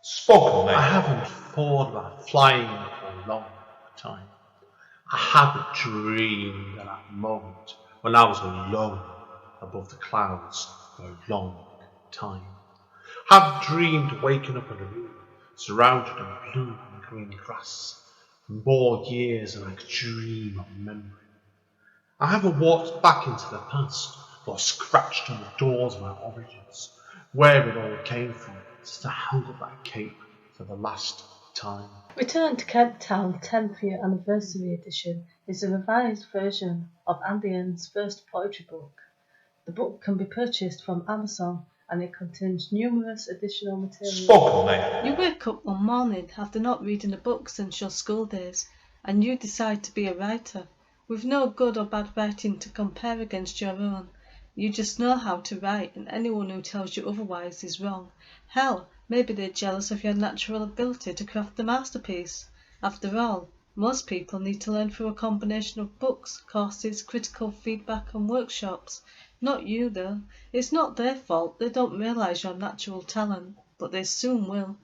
Spoken I haven't thought about flying for a long time. I haven't dreamed of that moment when I was alone above the clouds for a long time. I've dreamed waking up in a room surrounded in blue and green grass for more years than I could dream of remembering. I haven't walked back into the past or scratched on the doors of my origins, where it all came from, since I held up that cape for the last time. Return to Cape Town 10th Year Anniversary Edition is a revised version of Andy N's first poetry book. The book can be purchased from Amazon and it contains numerous additional material. Spoken Name. You wake up one morning after not reading a book since your school days and you decide to be a writer. With no good or bad writing to compare against your own. You just know how to write and anyone who tells you otherwise is wrong. Hell, maybe they're jealous of your natural ability to craft the masterpiece. After all, most people need to learn through a combination of books, courses, critical feedback and workshops. Not you though. It's not their fault they don't realise your natural talent, but they soon will.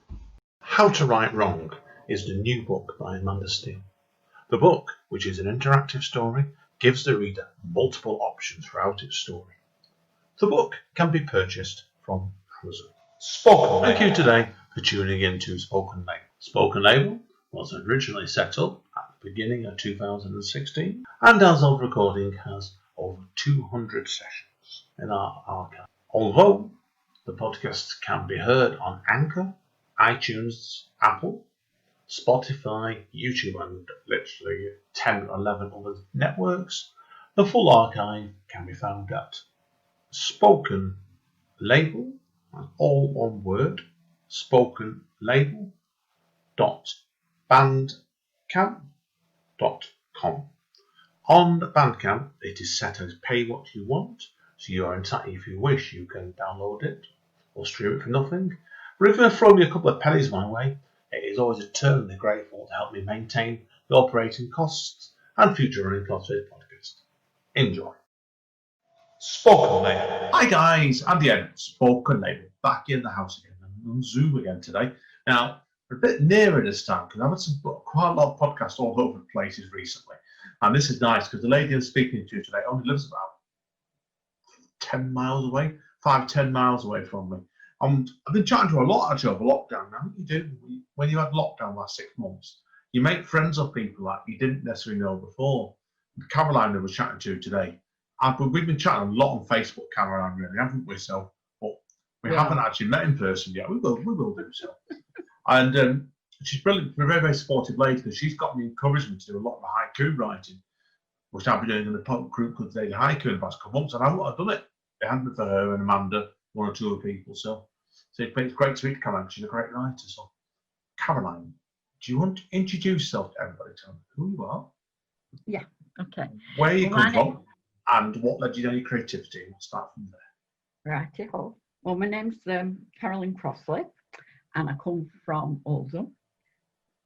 How to Write Wrong is the new book by Amanda Steele. The book, which is an interactive story, gives the reader multiple options throughout its story. The book can be purchased from Amazon. Spoken Thank you today for tuning in to Spoken Label. Spoken Label was originally set up at the beginning of 2016 and as of recording has over 200 sessions in our archive. Although the podcast can be heard on Anchor, iTunes, Apple, Spotify, YouTube and literally 10 or 11 other networks, the full archive can be found at Spoken Label, all one word, spokenlabel.bandcamp.com. On Bandcamp, it is set as pay what you want, so you are entitled, if you wish, you can download it or stream it for nothing. But if you throw me a couple of pennies my way, it is always eternally grateful to help me maintain the operating costs and future running costs of this podcast. Enjoy. Spoken Label. Hi guys, Andy N, Spoken Label, back in the house again, and on Zoom again today. Now, we're a bit nearer this time because I've had quite a lot of podcasts all over the places recently. And this is nice because the lady I'm speaking to today only lives about 10 miles away, 10 miles away from me. I've been chatting to her a lot actually over lockdown. I think you do. When you had lockdown last 6 months, you make friends of people that you didn't necessarily know before. Caroline I was chatting to today. We've been chatting a lot on Facebook, Caroline, really, haven't we? So, but we haven't actually met in person yet. We will do so. And she's brilliant, a very, very supportive lady because she's got me encouragement to do a lot of the haiku writing, which I've been doing in the group called Daily Haiku in the past couple of months, and I've done it. It hadn't been for her and Amanda, one or two other people. So it's great to meet Caroline. She's a great writer. So, Caroline, do you want to introduce yourself to everybody? Tell me who you are. Yeah. Okay. Where you come from, and what led you to your creativity. We'll start from there. Righty-ho. Well, my name's Carolyn Crossley, and I come from Oldham.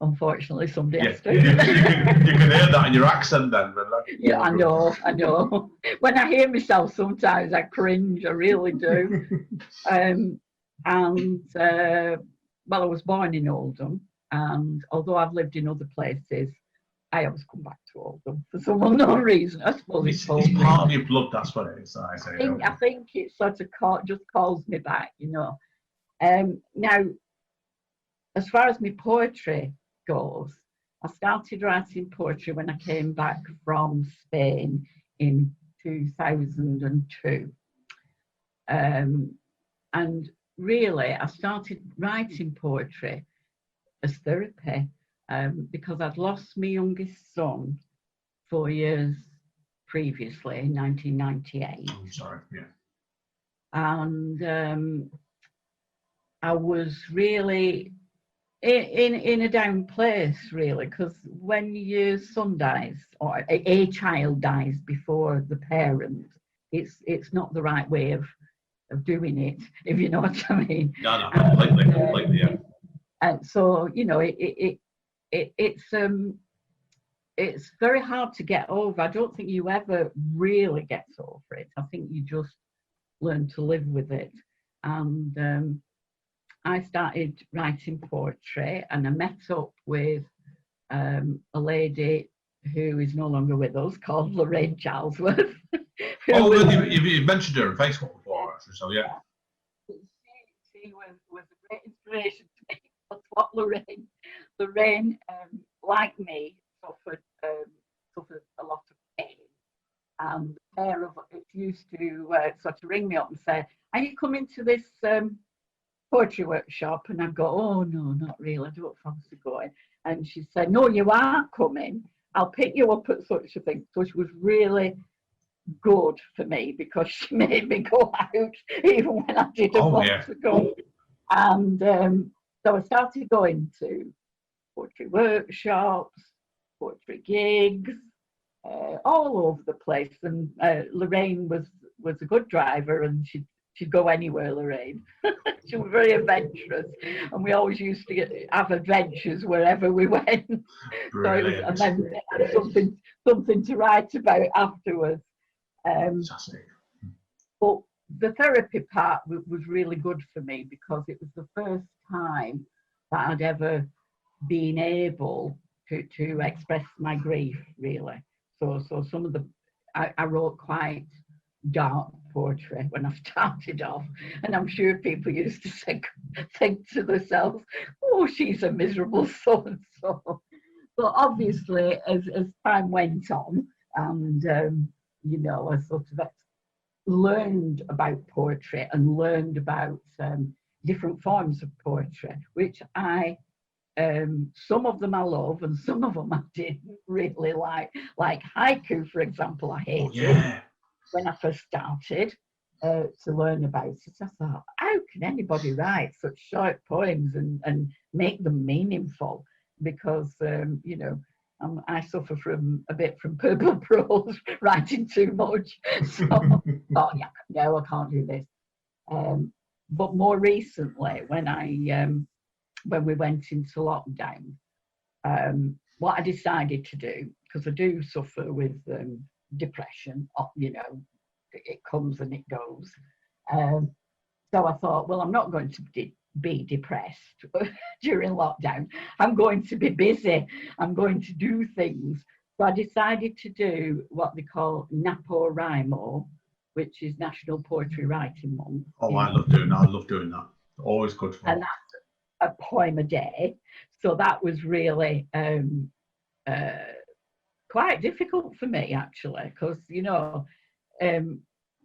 Unfortunately, somebody has to. You can hear that in your accent then. Yeah, I know. When I hear myself, sometimes I cringe. I really do. Well, I was born in Oldham, and although I've lived in other places, I always come back to Oldham for some unknown reason. I suppose it's part of your blood. That's what it is. I think it sort of just calls me back, you know. Now, as far as my poetry goes, I started writing poetry when I came back from Spain in 2002. And really, I started writing poetry as therapy because I'd lost my youngest son 4 years previously, in 1998. I'm sorry, yeah. And I was really in a down place, really, because when your son dies or a child dies before the parent, it's not the right way of doing it, if you know what I mean. No, completely, yeah. And so, you know, it's very hard to get over. I don't think you ever really get over it. I think you just learn to live with it. And I started writing poetry, and I met up with a lady who is no longer with us, called Lorraine Charlesworth. Oh, you've mentioned her on Facebook before, actually, so yeah. She was a great inspiration to me. That's what Lorraine, like me, suffered a lot of pain. And the pair of us used to sort of ring me up and say, "Are you coming to this poetry workshop?" And I'd go, "Oh no, not really, I don't fancy going." And she said, "No, you are coming. I'll pick you up at such a thing." So she was really good for me because she made me go out even when I didn't want to go. And so I started going to poetry workshops, poetry gigs, all over the place. And Lorraine was a good driver, and she'd go anywhere, Lorraine. She was very adventurous, and we always used to have adventures wherever we went. So and then had something to write about afterwards. But the therapy part was really good for me because it was the first time that I'd ever been able to express my grief, really. So some of I wrote quite dark poetry when I started off, and I'm sure people used to think to themselves, "Oh, she's a miserable so-and-so." But obviously, as time went on, and I sort of learned about poetry and learned about different forms of poetry, which some of them I love and some of them I didn't really like. Like haiku, for example, I hated when I first started to learn about it. I thought, how can anybody write such short poems and make them meaningful? Because, I suffer a bit from purple prose, writing too much. So I thought, no, I can't do this. But more recently, when we went into lockdown, what I decided to do, because I do suffer with depression, it comes and it goes. So I thought, well, I'm not going to be depressed during lockdown. I'm going to be busy. I'm going to do things. So I decided to do what they call NaPoWriMo, which is National Poetry Writing Month. Oh, I love doing that. I love doing that. Always good fun. And that's a poem a day. So that was really quite difficult for me, actually, because,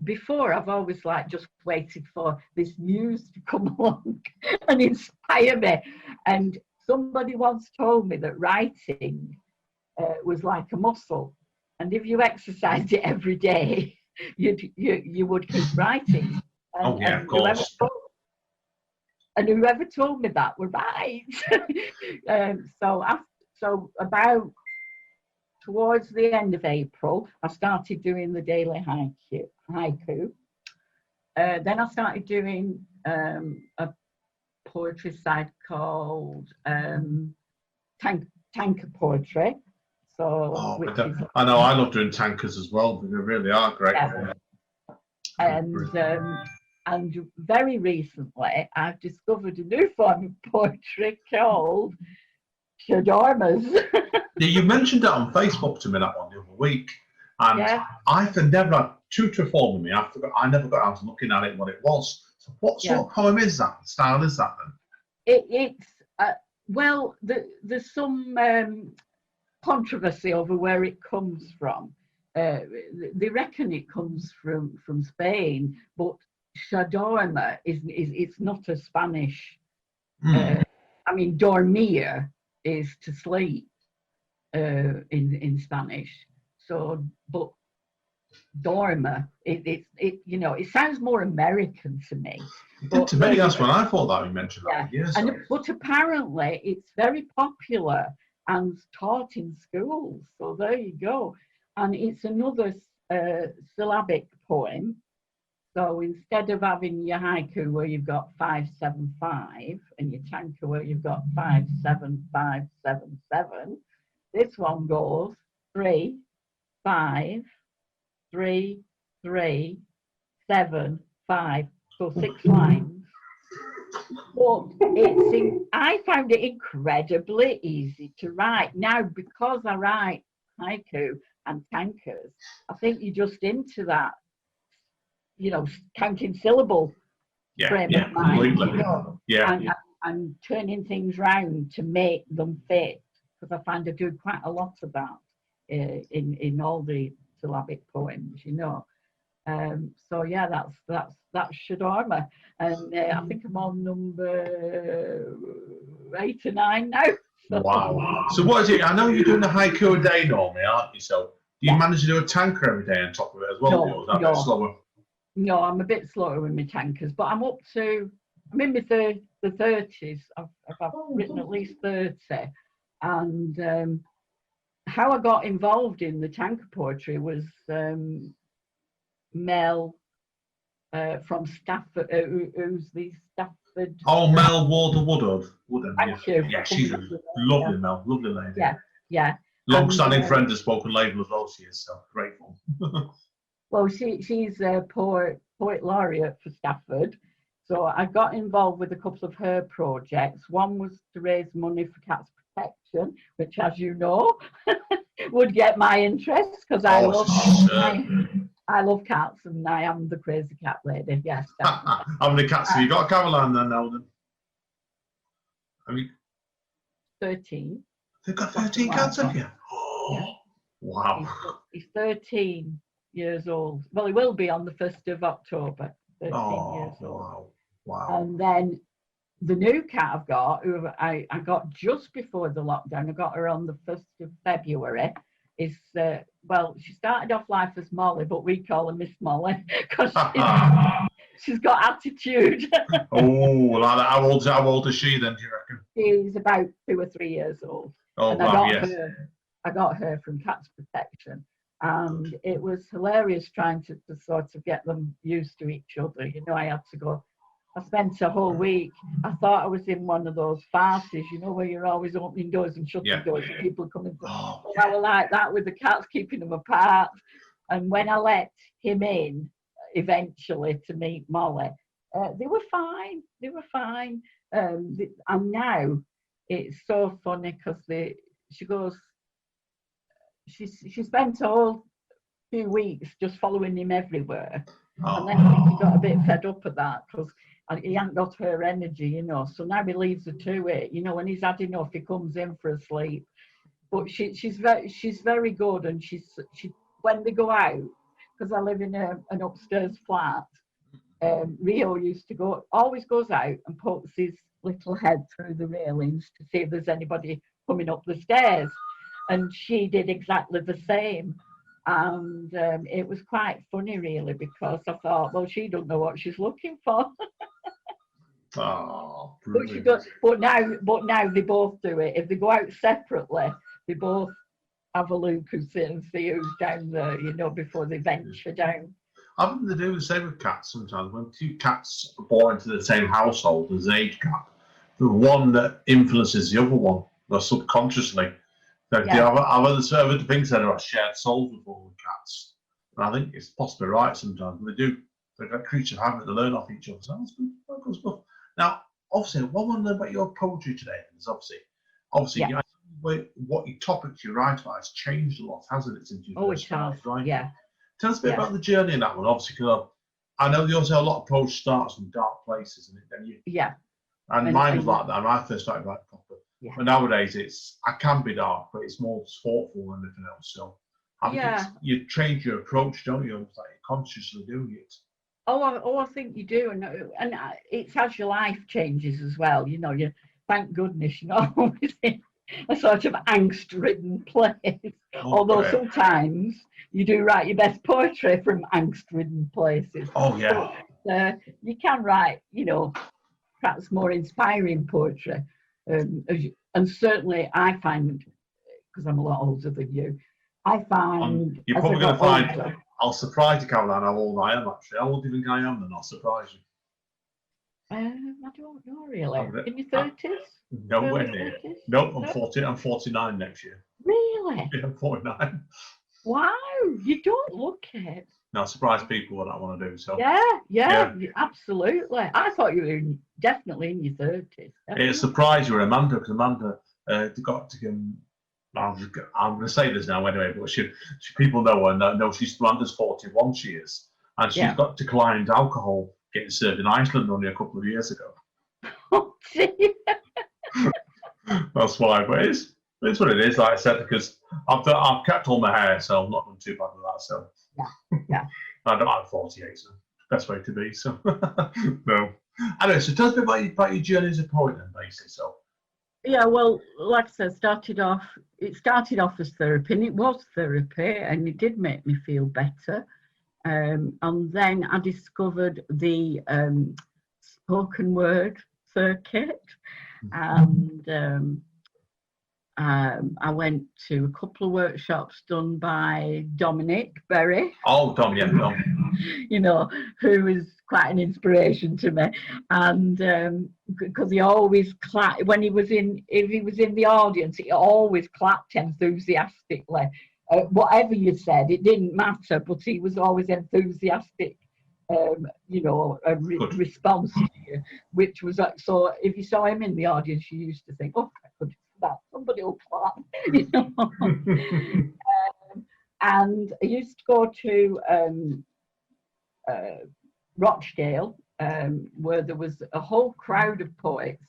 before I've always just waited for this muse to come along and inspire me. And somebody once told me that writing was like a muscle, and if you exercised it every day, you would keep writing. And, of course. Whoever told me that were right. So about towards the end of April, I started doing the daily haiku. Then I started doing a poetry site called tanker poetry. So, I know, I love doing tankers as well. They really are great. Yeah. And very recently, I've discovered a new form of poetry called Shadormas. Yeah, you mentioned it on Facebook to me, that one, the other week. And I've never had tutor for me. I never got out to looking at it, what it was. So what sort of poem is that? What style is that then? There's some controversy over where it comes from. They reckon it comes from Spain, but Shadorma it's not a Spanish. Dormir is to sleep in Spanish. So, but dorma, it sounds more American to me. But to me, that's when I thought that you mentioned that. But apparently, it's very popular and taught in schools. So there you go. And it's another syllabic poem. So instead of having your haiku where you've got 5, 7, 5, and your tanka where you've got 5, 7, 5, 7, 7, this one goes 3, 5, 3, 3, 7, 5. So 6 lines. But I found it incredibly easy to write. Now, because I write haiku and tankers, I think you're just into that, counting syllable frame of mind, completely. and turning things round to make them fit. Because I find I do quite a lot of that in all the syllabic poems, So yeah, that's Shadorma, and I think I'm on number 8 or 9 now. Wow. So what is it? I know you're doing a haiku a day normally, aren't you? So do you manage to do a tanker every day on top of it as well? No, or is that a bit slower? No, I'm a bit slower with my tankers, but I'm in the 30s. I've written at least 30, and how I got involved in the tanker poetry was Mel from Stafford, who's the Stafford. Oh, Mel Woodard. Thank you. Yeah, she's a lovely Mel, lovely lady. Yeah. Long-standing friend of Spoken Label as well, she is, so grateful. Well, she's a poet laureate for Stafford. So I got involved with a couple of her projects. One was to raise money for cats protection, which, as you know, would get my interest because I love cats and I am the crazy cat lady. Yes. How many cats have you got, Caroline, then, Eldon? 13. They've got 13 cats, have you? Yeah. Wow. He's 13 years old. Well, he will be on the 1st of October. 13 years old. Wow. And then the new cat I've got, who I got just before the lockdown, I got her on the 1st of February, is, she started off life as Molly, but we call her Miss Molly because she's got attitude. Oh, like that. How old is she then, do you reckon? She's about 2 or 3 years old. Oh, and wow, yes. I got her from Cats Protection. And it was hilarious trying to sort of get them used to each other. I had to go. I spent a whole week. I thought I was in one of those farces, where you're always opening doors and shutting doors and people coming. I was like that with the cats, keeping them apart. And when I let him in, eventually to meet Molly, they were fine. They were fine. And now it's so funny because she spent a whole few weeks just following him everywhere. And then he got a bit fed up at that because he hadn't got her energy, So now he leaves her to it. When he's had enough, he comes in for a sleep. But she's very good, and she when they go out, because I live in an upstairs flat. Rio always goes out and pokes his little head through the railings to see if there's anybody coming up the stairs. And she did exactly the same. And it was quite funny, really, because I thought, well, she don't know what she's looking for. Oh, but now they both do it. If they go out separately, they both have a look and sit and see who's down there, before they venture down. I think they do the same with cats sometimes. When two cats are born into the same household, there's an age gap. The one that influences the other one, or subconsciously. I've other things that are shared souls with all the cats. And I think it's possibly right sometimes. They're a creature of habit to learn off each other. So that's good stuff. Now, obviously, what I want to learn about your poetry today is obviously what your topics you write about has changed a lot, hasn't it, since you first started writing? Yeah. Tell us a bit about the journey in that one, obviously, because I know you also have a lot of poetry starts from dark places, and mine was like that when I first started writing proper. Yeah. But nowadays I can be dark, but it's more thoughtful than anything else. So you change your approach, don't you? It's like you're consciously doing it. I think you do, and it's as your life changes as well. You thank goodness you're not always in a sort of angst-ridden place. Although sometimes you do write your best poetry from angst-ridden places. Oh yeah. But, you can write, perhaps more inspiring poetry. And certainly I find, because I'm a lot older than you, you're probably going to find, I'll surprise you, Caroline, how old I am actually. How old do you think I am, then I'll surprise you? I don't know really. In your 30s? Nowhere near. No, I'm 49 next year. Really? Yeah, I'm 49. Wow, you don't look it. Now, surprise people what I want to do. So Yeah, absolutely. I thought you were definitely in your 30s. it surprised you, Amanda, because Amanda got to. I'm going to say this now anyway, but people know her. Know Amanda's 41. She is, and she's got declined alcohol getting served in Iceland only a couple of years ago. Oh, gee. That's why, but it's what it is. Like I said, because I've kept all my hair, so I'm not done too bad with that. So yeah. I'm 48, so best way to be. So no. Anyway, so tell us a bit about your journey as a poet, then, basically. So. Yeah, well, like I said, it started off as therapy, and it was therapy, and it did make me feel better. And then I discovered the spoken word circuit, and I went to a couple of workshops done by Dominic Berry. Oh, Dom, yeah, Dom. You know, who is quite an inspiration to me, and because he always clapped if he was in the audience, he always clapped enthusiastically. Whatever you said, it didn't matter, but he was always enthusiastic. Response to you, which was like, so if you saw him in the audience, you used to think, oh, I could do that. Somebody will clap, you know. And I used to go to Rochdale, where there was a whole crowd of poets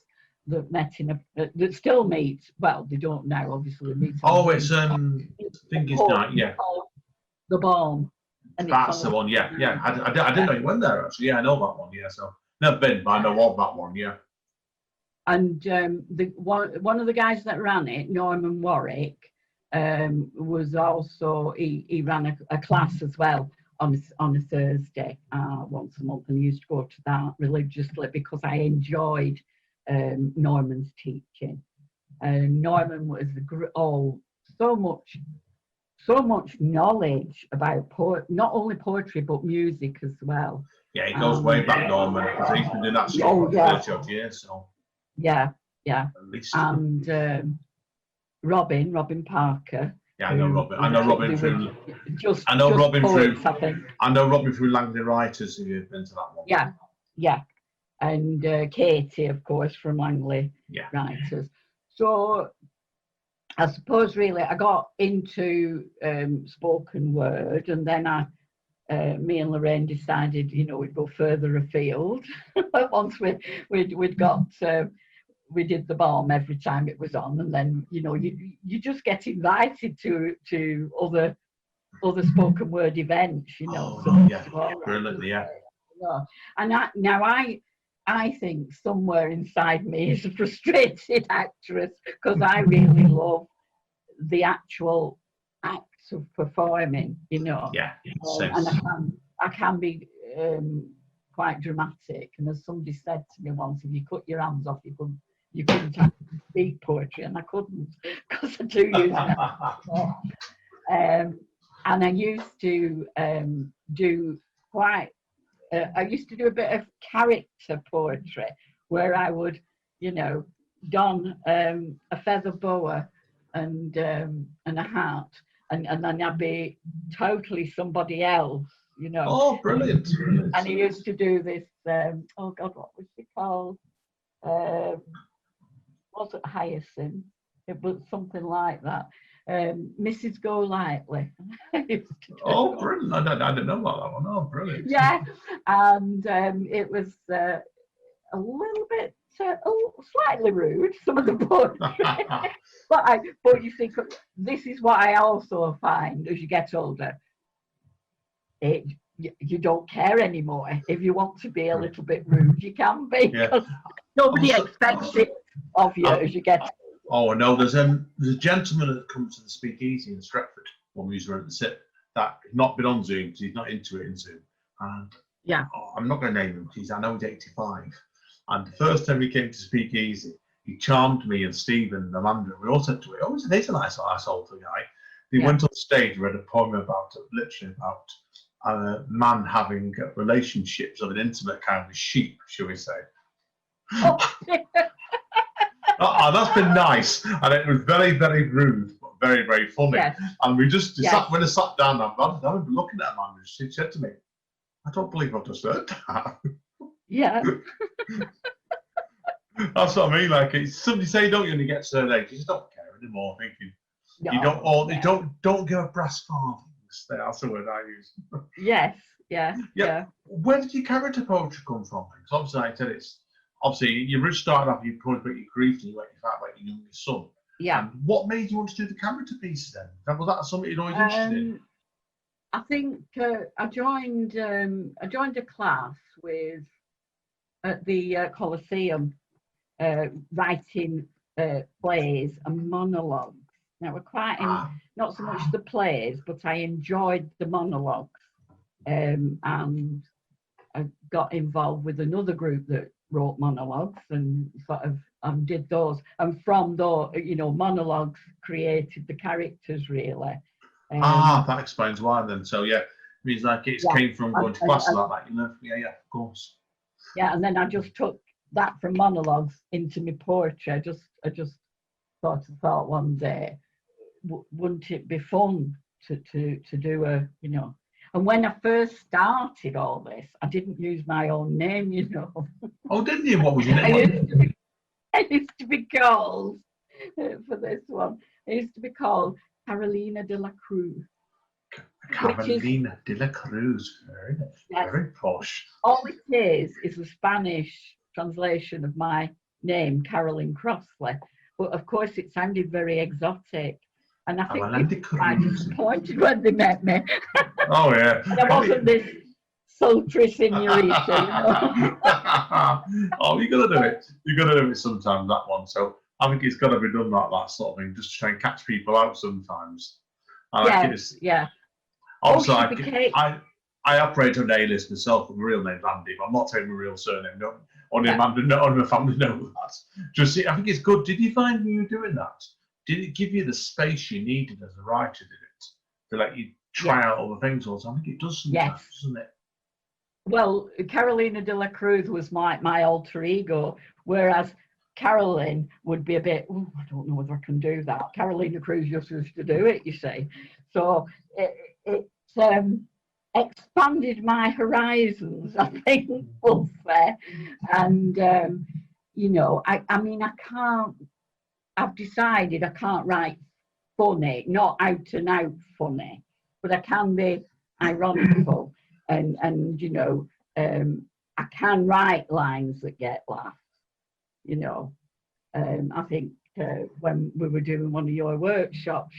that met that still meet. Well, they don't now, obviously. They meet. Oh, it's Thingy's Night, yeah. The Balm. And that's the one, yeah. I didn't know you went there, actually. Yeah, I know that one, yeah. So never been, but I know of that one, yeah. And one of the guys that ran it, Norman Warwick, was also he ran a class as well on a Thursday once a month, and I used to go to that religiously because I enjoyed Norman's teaching. Norman was so much knowledge about not only poetry but music as well. Yeah, it goes way back, Norman, because he's been doing that for 30 odd years. So. Yeah. At least. And Robin Parker. Yeah, I know Robin. I know Robin through. I know Robin through Langley Writers, who have been to that one. Yeah. And Katie, of course, from Langley Writers. So I suppose really I got into spoken word, and then me and Lorraine decided, we'd go further afield. Once we'd got, we did the Balm every time it was on, and then you just get invited to other spoken word events, Brilliantly, yeah. And I think somewhere inside me is a frustrated actress, because I really love the actual act of performing, and I can be quite dramatic. And as somebody said to me once, if you cut your hands off, you couldn't actually speak poetry, and I couldn't, because I do use that. And I used to do quite. I used to do a bit of character poetry, where I would, don a feather boa and a hat, and then I'd be totally somebody else, Oh, brilliant! And he used to do this. Oh God, what was she called? Wasn't Hyacinth? It was something like that. Mrs. Golightly. Oh, brilliant! I didn't know about that one. Oh, brilliant! Yeah, and it was a little bit, slightly rude, some of the poetry. but you see, this is what I also find as you get older. You don't care anymore. If you want to be a little bit rude, you can be. Yeah. Nobody expects it of you as you get older. Oh no, there's a gentleman that comes to the Speakeasy in Stretford when we used to sit that has not been on Zoom because he's not into it in Zoom. And I'm not going to name him because I know he's 85. And the first time he came to Speakeasy, he charmed me and Steve and Amanda. We all said to him, "Oh, he's a nice asshole guy." He went on stage and read a poem about a man having relationships of an intimate kind with sheep, shall we say? That's been nice, and it was very, very rude, but very, very funny. Yes. And we just Yes. when I sat down, I remember looking at him, and she said to me, "I don't believe I've just heard that." Yeah. That's what I mean. Like, it's somebody say, "Don't you?" When you get to a certain age, you just don't care anymore. Thinking you don't, or yeah. you don't give a brass farthings. That's the word I use. Yes. Yeah. Yeah. Where did your character poetry come from? Because obviously, like I said, it's obviously you really started off. You probably about your grief and you went about your youngest son. Yeah. And what made you want to do the character pieces then? Was that something you'd always interested in? I think I joined a class at the Colosseum, writing plays and monologues. Now we're quite not so much the plays, but I enjoyed the monologues, and I got involved with another group that wrote monologues and sort of did those, and from those, monologues created the characters really. That explains why then. So yeah, it means like it came from going to class like that, Yeah, of course. Yeah, and then I just took that from monologues into my poetry. I just sort of thought one day, wouldn't it be fun to do And when I first started all this, I didn't use my own name, Oh, didn't you? What was your name? I used to be called, for this one, I used to be called Carolina de la Cruz. Carolina de la Cruz. Very posh. All it is a Spanish translation of my name, Carolyn Crossley. But of course, it sounded very exotic. And I think they were quite disappointed when they met me. Oh, yeah. There wasn't this sultry senorita, Oh, you got to do it. You got to do it sometimes, that one. So I think it's got to be done like that sort of thing, just to try and catch people out sometimes. Yeah. Also, I operate on A-list myself with my real name, Andy, but I'm not saying my real surname. No, only Amanda, only my family know that. Just, I think it's good. Did you find when you were doing that? Did it give you the space you needed as a writer, did it? To let you try out other things also? I think it does sometimes, doesn't it? Well, Carolina de la Cruz was my alter ego, whereas Carolyn would be a bit, I don't know whether I can do that. Carolina Cruz just used to do it, you see. So it expanded my horizons, I think we'll say. And, I've decided I can't write funny, not out and out funny, but I can be ironical and I can write lines that get laughed, I think when we were doing one of your workshops,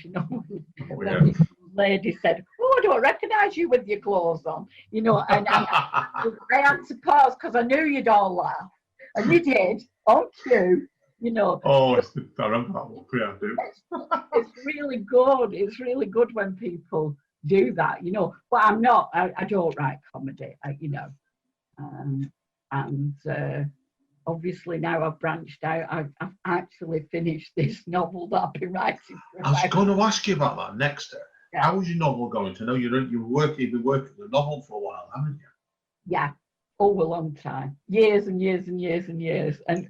when this lady said, "Oh, I don't recognise you with your clothes on," and I had to pause because I knew you'd all laugh, and you did on cue. Oh, I remember that one. Yeah, I do. It's really good. It's really good when people do that, But I'm not. I don't write comedy, obviously now I've branched out. I've actually finished this novel that I've been writing. I was going to ask you about that next. Yeah. How was your novel going? To know you've been working on the novel for a while, haven't you? Yeah, a long time, years and years and years and years, and.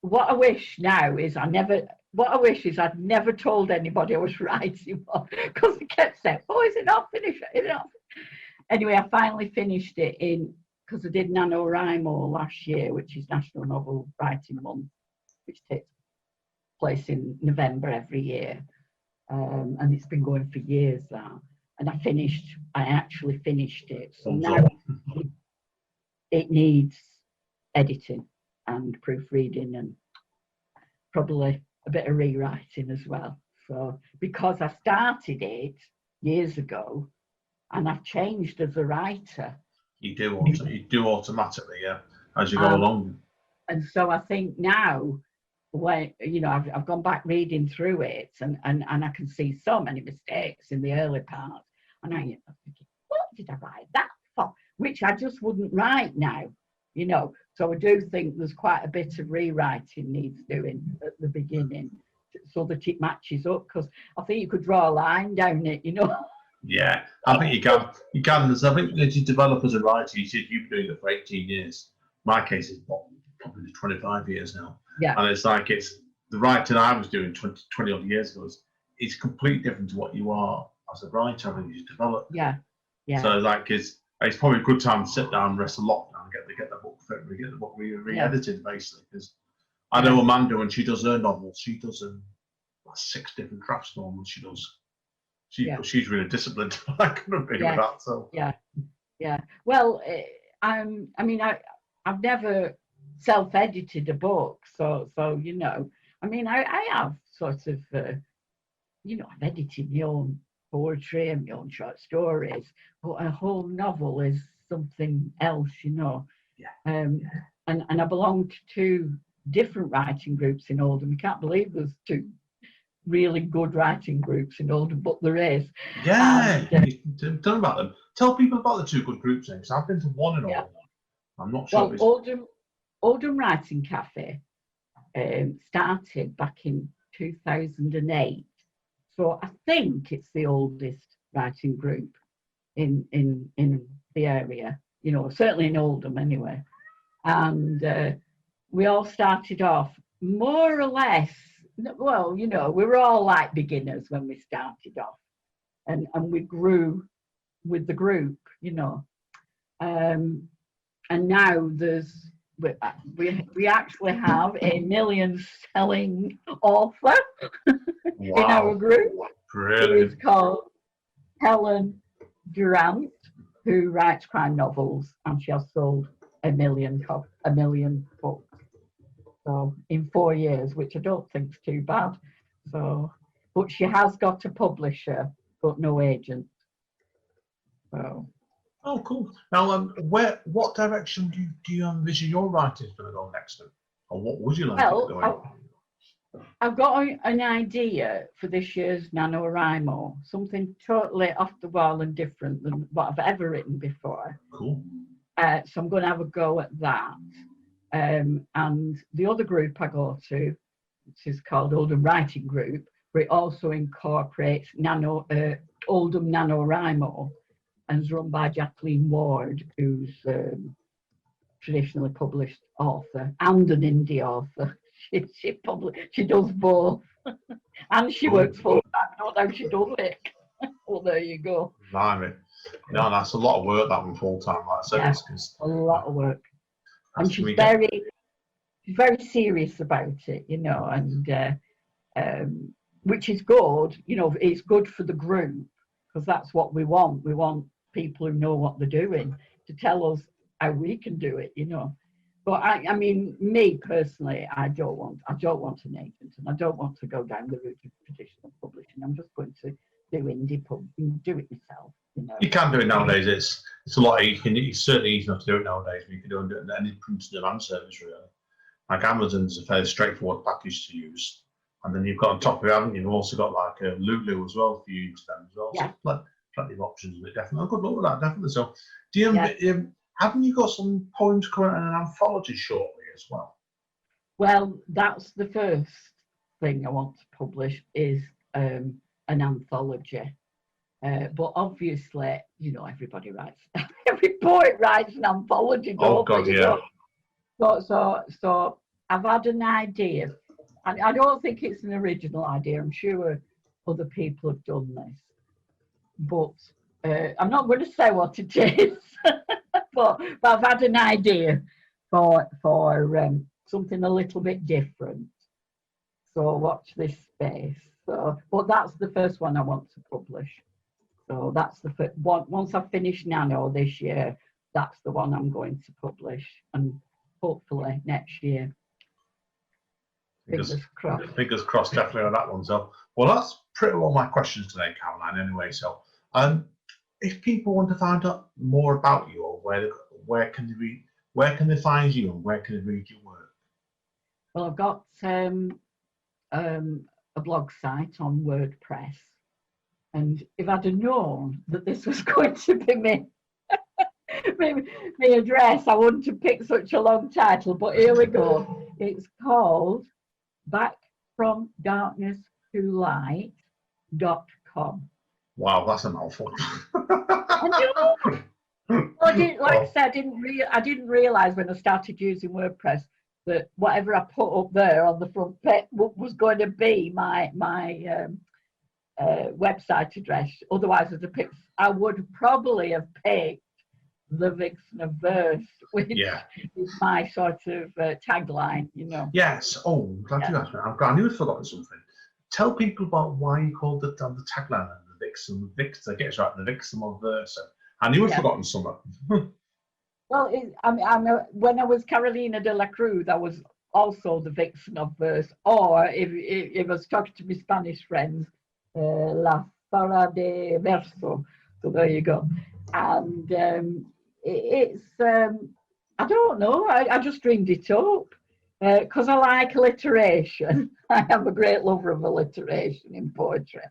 What I wish now is I'd never told anybody I was writing one, because I kept saying, "Oh, is it not finished? Is it not?" Anyway, I finally finished it because I did NaNoWriMo last year, which is National Novel Writing Month, which takes place in November every year. And it's been going for years now. And I actually finished it. So now it needs editing and proofreading and probably a bit of rewriting as well. So because I started it years ago and I've changed as a writer. You do automatically, yeah, as you go along. And so I think now, when I've gone back reading through it and I can see so many mistakes in the early part, and I'm thinking, what did I write that for? Which I just wouldn't write now. So I do think there's quite a bit of rewriting needs doing at the beginning so that it matches up, because I think you could draw a line down it, Yeah, I think you can. You can. I think as you develop as a writer, you said you've been doing it for 18 years. My case is probably 25 years now. Yeah. And it's like the writing I was doing 20 odd years ago is completely different to what you are as a writer and you develop. Yeah. So like it's probably a good time to sit down and rest a lot and get the book re-edited basically, because I know Amanda, when she does her novels, she does 6 different drafts normally. She's really disciplined. I couldn't be with that. So yeah. Well, I've never self-edited a book, so you know, I mean, I have sort of, you know, I've edited my own poetry and my own short stories, but a whole novel is something else, you know. And I belonged to different writing groups in Oldham. I can't believe there's 2 really good writing groups in Oldham, but there is. Yeah, tell me about them. Tell people about the 2 good groups names. I've been to one in Oldham. I'm not sure. Well, Oldham Writing Cafe started back in 2008, so I think it's the oldest writing group in the area. You know, certainly in Oldham anyway. And we all started off more or less. Well, you know, we were all like beginners when we started off, and we grew with the group, you know. And now we actually have a million-selling author in our group. Brilliant. Who is called Helen Durant, who writes crime novels, and she has sold a million books. So in 4 years, which I don't think is too bad. So, but she has got a publisher, but no agent. So. Oh, cool. Now, what direction do you envision your writing is going to go next then? Or what would you like to go in? I've got an idea for this year's NaNoWriMo, something totally off the wall and different than what I've ever written before. Cool. So I'm going to have a go at that. And the other group I go to, which is called Oldham Writing Group, but it also incorporates Oldham NaNoWriMo, and is run by Jacqueline Ward, who's traditionally published author and an indie author. She does both, and she works full time. I don't know how she does it. Well, there you go. Blimey. No, that's a lot of work, that one, full time. Like I said, a lot of work, and she's very serious about it, you know, and which is good. You know, it's good for the group, because that's what we want. We want people who know what they're doing to tell us how we can do it, you know. But I mean, me personally, I don't want an agent, and I don't want to go down the route of traditional publishing. I'm just going to do indie pub, do it myself, you know. You can do it nowadays. It's a lot. It's certainly easy enough to do it nowadays. You can do it on any print-on-demand service, really. Like Amazon's a fairly straightforward package to use, and then you've got on top of it, haven't you? You've also got like a Lulu as well for you to use them as well. Yeah. So plenty of options with it, definitely. Good luck with that, definitely. So, do you haven't you got some poems coming out in an anthology shortly as well? Well, that's the first thing I want to publish, is an anthology. But obviously, you know, everybody writes. Every poet writes an anthology. Oh God, yeah. So I've had an idea. I don't think it's an original idea. I'm sure other people have done this, but I'm not going to say what it is. but I've had an idea for something a little bit different. So watch this space. So, but that's the first one I want to publish. So that's the first one. Once I've finished Nano this year, that's the one I'm going to publish, and hopefully next year. Fingers crossed. Fingers crossed, definitely on that one. So, well, that's pretty well my questions today, Caroline. Anyway, so if people want to find out more about you, or where can they find you, and where can they read your work? Well, I've got a blog site on WordPress, and if I'd have known that this was going to be my address, I wouldn't have picked such a long title. But here we go. It's called backfromdarknesstolight.com. Wow, that's a mouthful. I didn't realize when I started using WordPress that whatever I put up there on the front page was going to be my website address. Otherwise, I would probably have picked the Vixen of Verse, which is my sort of tagline, you know. Yes. Oh, I'm glad you asked me. I knew I'd forgotten something. Tell people about why you called the tagline the Vixen. I get it right, the Vixen of Verse. I knew I'd forgotten something. Well, when I was Carolina de la Cruz, I was also the Vixen of Verse, or if I was talking to my Spanish friends, La Fara de Verso. So there you go. And it's, I don't know, I just dreamed it up because I like alliteration. I am a great lover of alliteration in poetry.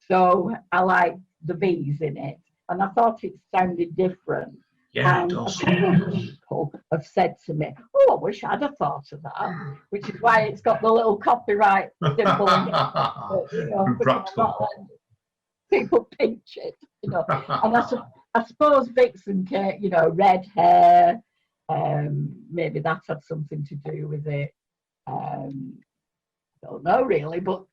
So I like the V's in it. And I thought it sounded different. Yeah, and it does. a couple of people have said to me, "Oh, I wish I'd have thought of that," which is why it's got the little copyright symbol in it. But, you know, because I'm not letting people pinch it, you know. And I suppose Vixen, you know, red hair, maybe that had something to do with it. I don't know really, but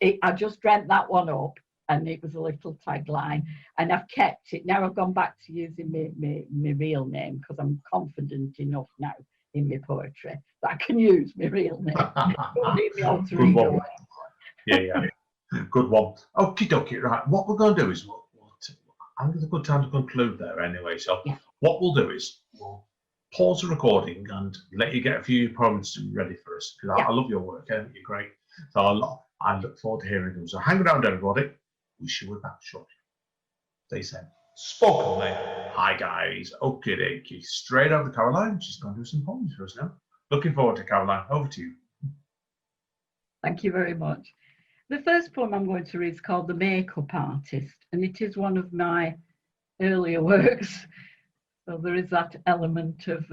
I just dreamt that one up. And it was a little tagline, and I've kept it. Now I've gone back to using my real name because I'm confident enough now in my poetry that I can use my real name. Don't need me alter ego. Yeah. Good one. Okie dokie, right. What we're going to do is, I'm going to good time to conclude there anyway. So what we'll do is, we'll pause the recording and let you get a few poems ready for us. Because I love your work, you're great. So I look forward to hearing them. So hang around, everybody. We should be back shortly. Stay safe. Spoken, mate. Hi guys. Okay, dokie. Straight over to Caroline. She's going to do some poems for us now. Looking forward to Caroline. Over to you. Thank you very much. The first poem I'm going to read is called The Makeup Artist, and it is one of my earlier works. So there is that element of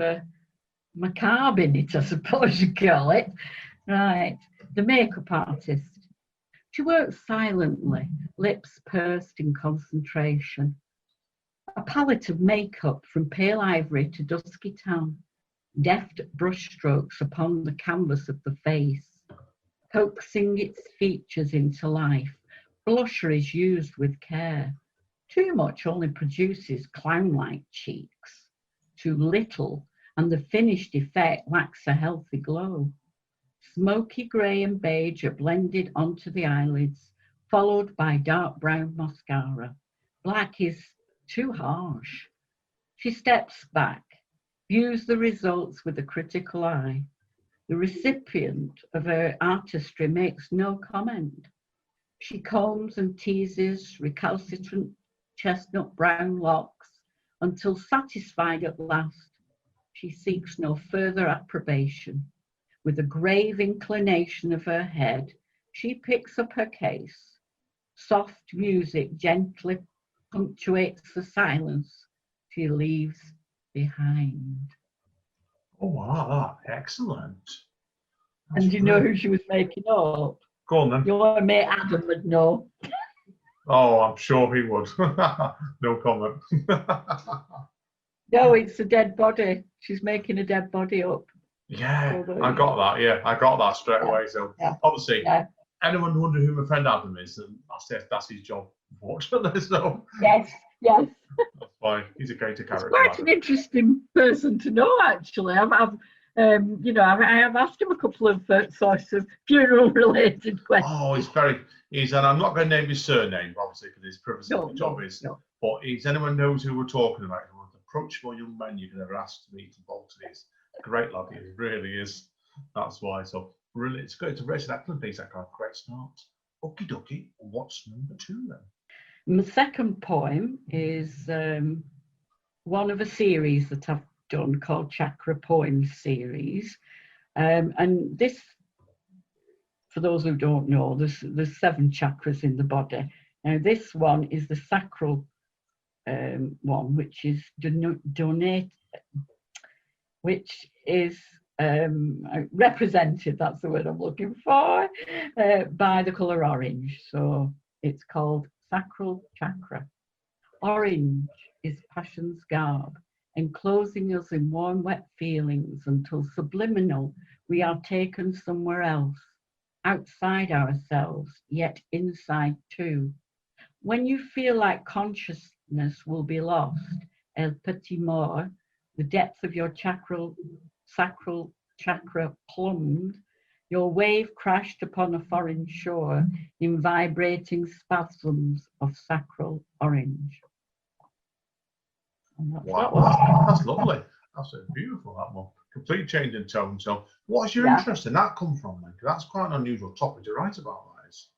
macabre in it, I suppose you call it. Right. The Makeup Artist. She works silently, lips pursed in concentration. A palette of makeup from pale ivory to dusky tan, deft brushstrokes upon the canvas of the face, coaxing its features into life. Blusher is used with care. Too much only produces clown-like cheeks. Too little, and the finished effect lacks a healthy glow. Smoky grey and beige are blended onto the eyelids, followed by dark brown mascara. Black is too harsh. She steps back, views the results with a critical eye. The recipient of her artistry makes no comment. She combs and teases recalcitrant chestnut brown locks until satisfied at last. She seeks no further approbation. With a grave inclination of her head, she picks up her case. Soft music gently punctuates the silence she leaves behind. Oh, wow, excellent. And do you know who she was making up? Go on then. Your mate Adam would know. Oh, I'm sure he would. No comment. No, it's a dead body. She's making a dead body up. Yeah, I got that. Yeah, I got that straight away. So obviously, anyone wonder who my friend Adam is, and that's his job, unfortunately. So yes. That's fine. He's a great character. Quite an interesting person to know, actually. I have asked him a couple of sorts of funeral-related questions. Oh, and I'm not going to name his surname, obviously, because his privacy job is. No. But anyone knows who we're talking about, the most approachable young man you could ever ask to meet in Bolton is. Great lad, he really is. That's why. So really, it's great to raise that piece. That kind of great start. Okie dokie. What's number 2 then? My second poem is one of a series that I've done called Chakra Poems Series, and this, for those who don't know, there's 7 chakras in the body. Now this one is the sacral one, which is which is represented, that's the word I'm looking for, by the colour orange. So it's called Sacral Chakra. Orange is passion's garb, enclosing us in warm, wet feelings until subliminal We are taken somewhere else, outside ourselves, yet inside too. When you feel like consciousness will be lost, el petit mort, the depth of your sacral chakra plumbed, your wave crashed upon a foreign shore in vibrating spasms of sacral orange. And that's that one. Wow, that's lovely. That's beautiful, that one. Complete change in tone. So, what's your interest in that come from then? 'Cause that's quite an unusual topic to write about, that is.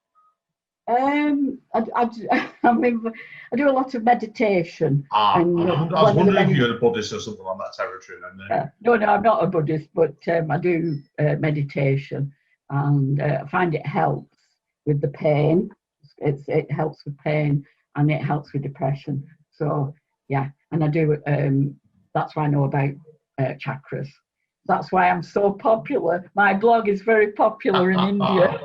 I mean, I do a lot of meditation. I was wondering if you're a Buddhist or something on that territory then. No, I'm not a Buddhist, but I do meditation, and I find it helps with the pain. It helps with pain, and it helps with depression. So yeah, and I do. That's why I know about chakras. That's why I'm so popular. My blog is very popular in India.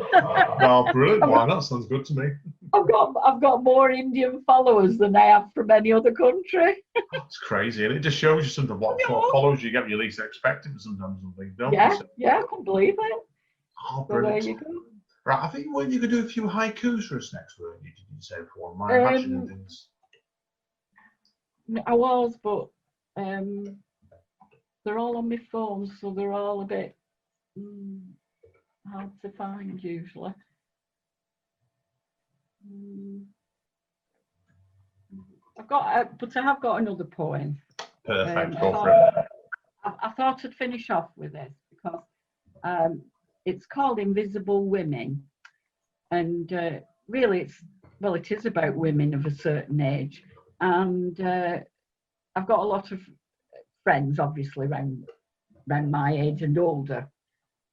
Oh, brilliant! Wow, that sounds good to me. I've got more Indian followers than I have from any other country. It's crazy, and it just shows you something what sort of followers you get you least expected sometimes. Don't Yeah, you? yeah, I can believe it. Oh, So there brilliant! you go. Right, I think you could do a few haikus for us next, weren't you? Did you say for my imagining things? I was, but they're all on my phone, so they're all a bit hard to find usually. But I have got another poem. Perfect. Go for it. I thought I'd finish off with this because it's called Invisible Women, and really it is about women of a certain age, and I've got a lot of friends obviously around my age and older,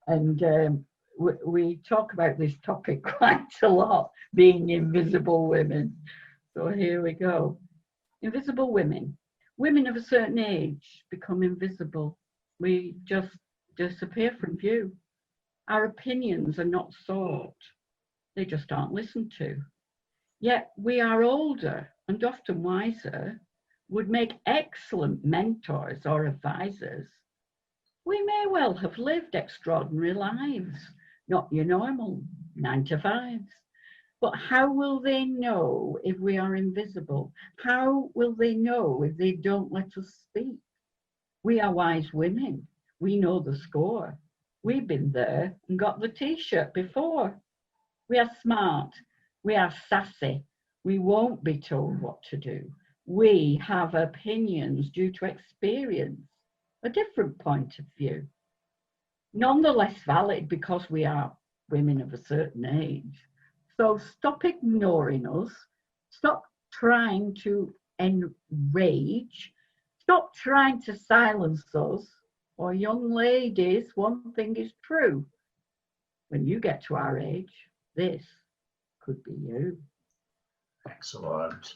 and we talk about this topic quite a lot, being invisible women. So here we go. Invisible women. Women of a certain age become invisible. We just disappear from view. Our opinions are not sought. They just aren't listened to. Yet we are older and often wiser, would make excellent mentors or advisors. We may well have lived extraordinary lives, not your normal 9-to-5s. But how will they know if we are invisible? How will they know if they don't let us speak? We are wise women. We know the score. We've been there and got the t-shirt before. We are smart. We are sassy. We won't be told what to do. We have opinions due to experience, a different point of view. Nonetheless valid because we are women of a certain age. So stop ignoring us, stop trying to enrage, stop trying to silence us. Or young ladies, one thing is true. When you get to our age, this could be you. Excellent.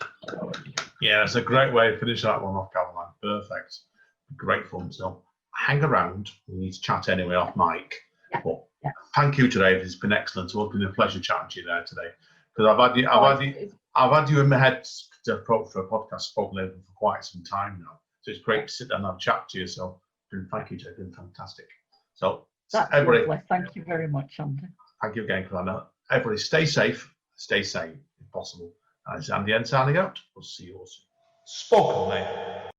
Yeah, it's a great way to finish that one off, Caroline. Perfect. Great fun. So hang around. We need to chat anyway off mic. Yeah. But thank you today. It's been excellent. It's been a pleasure chatting to you there today. Because I've had you in my head for a podcast spoken over for quite some time now. So it's great to sit down and have a chat to you. So thank you, Jay. It's been fantastic. So everybody, lovely. Thank you very much, Andy. Thank you again, Caroline. Everybody, stay safe, stay sane if possible. As Andy and signing out. We'll see you all soon. Spoken, mate.